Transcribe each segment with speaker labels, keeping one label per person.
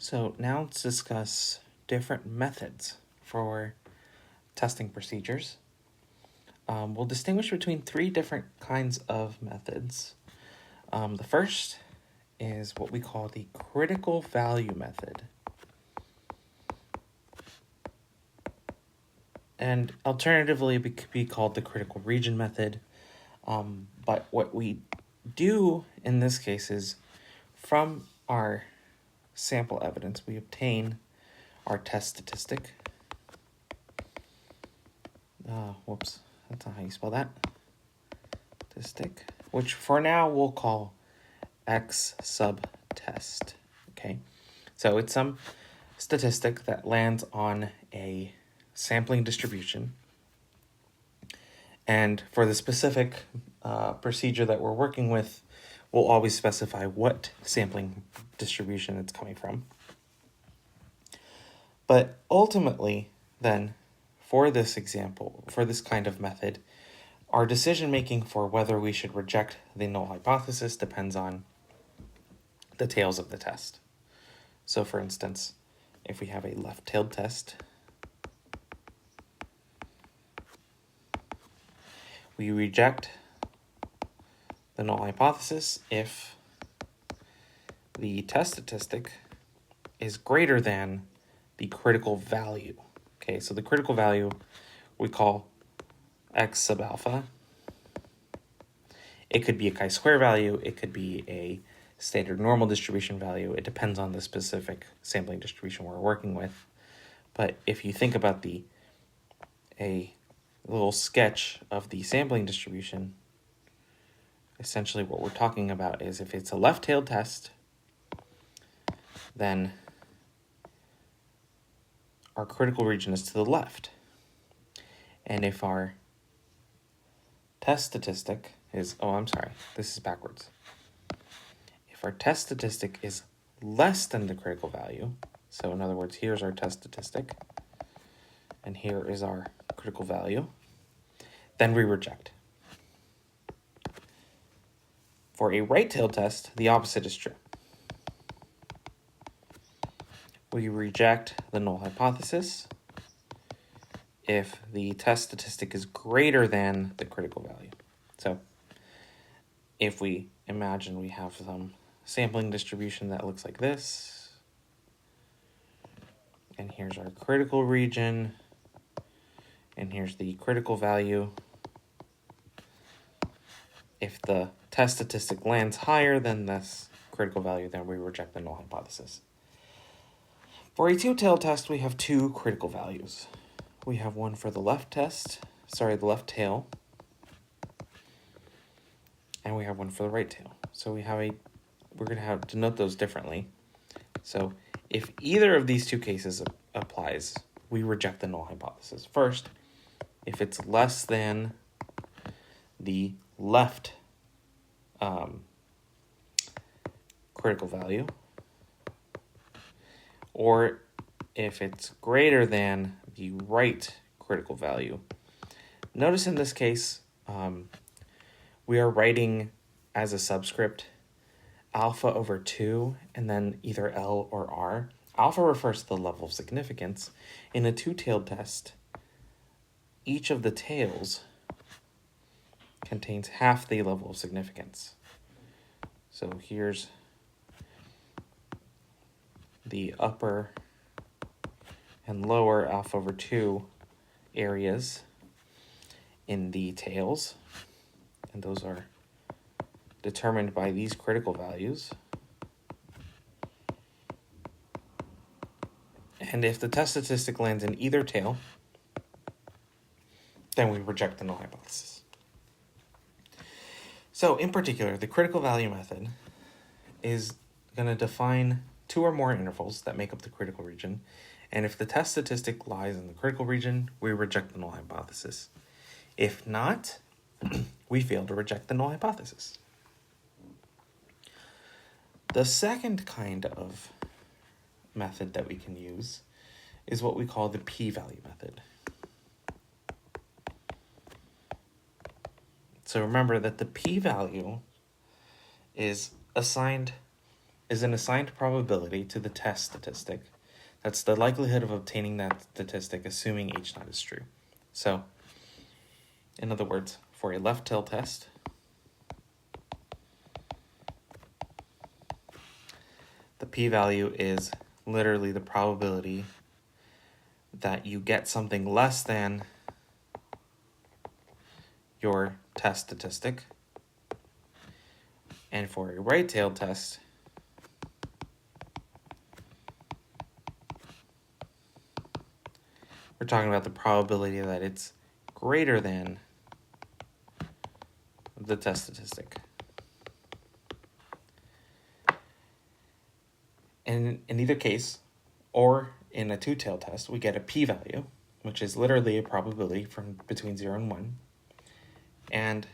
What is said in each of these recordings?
Speaker 1: So now let's discuss different methods for testing procedures. We'll distinguish between three different kinds of methods. The first is what we call the critical value method. And alternatively, it could be called the critical region method. But what we do in this case is from our sample evidence, we obtain our test statistic. Whoops, that's not how you spell that. Statistic, which for now we'll call X sub test. Okay, so it's some statistic that lands on a sampling distribution. And for the specific procedure that we're working with, we'll always specify what sampling distribution it's coming from. But ultimately, then, for this example, for this kind of method, our decision-making for whether we should reject the null hypothesis depends on the tails of the test. So for instance, if we have a left-tailed test, we reject the null hypothesis if the test statistic is greater than the critical value. Okay, so the critical value we call X sub alpha. It could be a chi-square value, it could be a standard normal distribution value. It depends on the specific sampling distribution we're working with. But if you think about a little sketch of the sampling distribution, essentially what we're talking about is if it's a left-tailed test, then our critical region is to the left. And if our test statistic is, this is backwards. If our test statistic is less than the critical value, so in other words, here's our test statistic, and here is our critical value, then we reject. For a right-tailed test, the opposite is true. We reject the null hypothesis if the test statistic is greater than the critical value. So if we imagine we have some sampling distribution that looks like this, and here's our critical region, and here's the critical value. If the test statistic lands higher than this critical value, then we reject the null hypothesis. For a two-tailed test, we have two critical values. We have one for the left tail, and we have one for the right tail. So we're going to have to note those differently. So if either of these two cases applies, we reject the null hypothesis. First, if it's less than the left critical value, or if it's greater than the right critical value. Notice in this case, we are writing as a subscript alpha over 2 and then either L or R. Alpha refers to the level of significance. In a two-tailed test, each of the tails contains half the level of significance. So here's the upper and lower alpha over 2 areas in the tails, and those are determined by these critical values. And if the test statistic lands in either tail, then we reject the null hypothesis. So in particular, the critical value method is going to define two or more intervals that make up the critical region. And if the test statistic lies in the critical region, we reject the null hypothesis. If not, we fail to reject the null hypothesis. The second kind of method that we can use is what we call the p-value method. So remember that the p-value is is an assigned probability to the test statistic. That's the likelihood of obtaining that statistic, assuming each nut is true. So, in other words, for a left tail test, the p-value is literally the probability that you get something less than your test statistic. And for a right-tailed test, we're talking about the probability that it's greater than the test statistic. And in either case, or in a two-tailed test, we get a p-value, which is literally a probability from between 0 and 1. And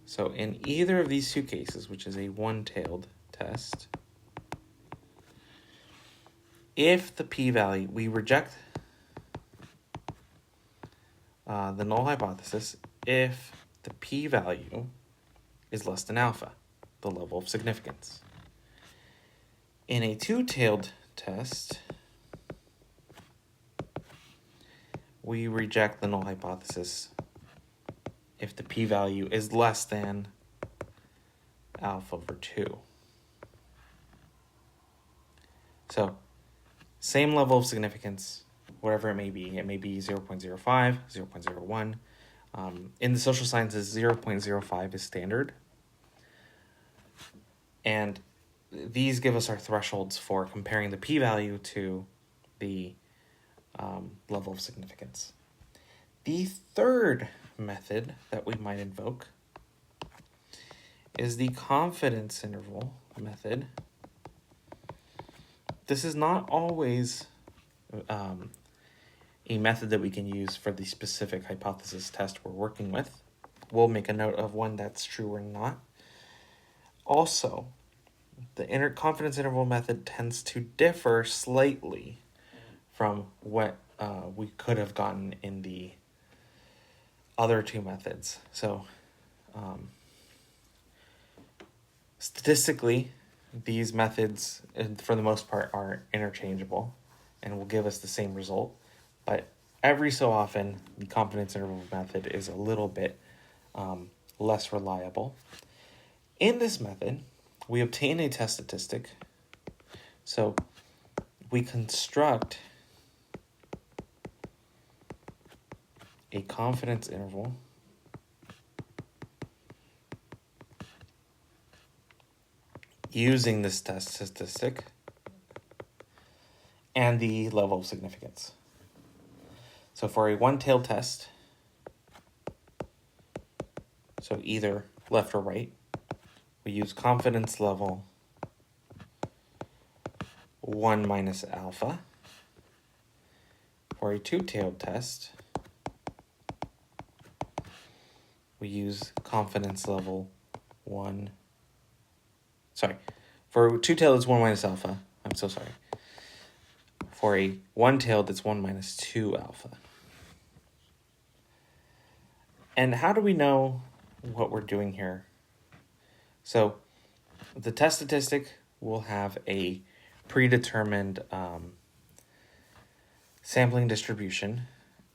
Speaker 1: so in either of these two cases, which is a one-tailed test, if the p-value, we reject the null hypothesis if the p-value is less than alpha, the level of significance. In a two-tailed test, we reject the null hypothesis if the p-value is less than alpha over 2. So, same level of significance, whatever it may be. It may be 0.05, 0.01. In the social sciences, 0.05 is standard. And these give us our thresholds for comparing the p-value to the level of significance. The third method that we might invoke is the confidence interval method. This is not always a method that we can use for the specific hypothesis test we're working with. We'll make a note of when that's true or not. Also, the confidence interval method tends to differ slightly from what we could have gotten in the other two methods. So, statistically, these methods, for the most part, are interchangeable and will give us the same result. But every so often, the confidence interval method is a little bit less reliable. In this method, we obtain a test statistic. So we construct a confidence interval using this test statistic and the level of significance. So for a one-tailed test, so either left or right, we use confidence level 1 minus alpha. For a two-tailed test, we use confidence level 1. For two-tailed, it's 1 minus alpha. I'm so sorry. For a one-tailed, it's 1 minus 2 alpha. And how do we know what we're doing here? So the test statistic will have a predetermined sampling distribution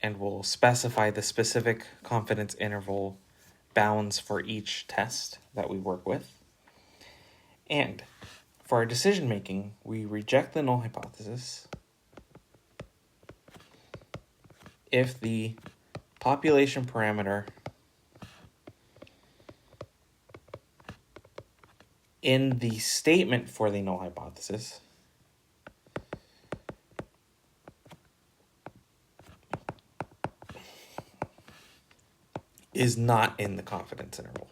Speaker 1: and will specify the specific confidence interval bounds for each test that we work with. And for our decision making, we reject the null hypothesis if the population parameter in the statement for the null hypothesis is not in the confidence interval.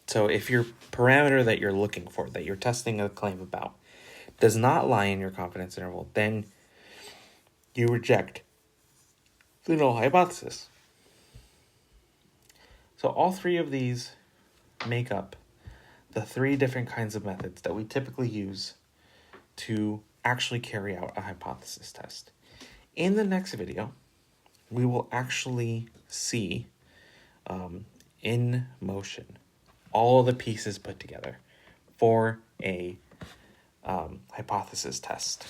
Speaker 1: So if your parameter that you're looking for, that you're testing a claim about, does not lie in your confidence interval, then you reject the null hypothesis. So all three of these make up the three different kinds of methods that we typically use to actually carry out a hypothesis test. In the next video, we will actually see in motion all the pieces put together for a hypothesis test.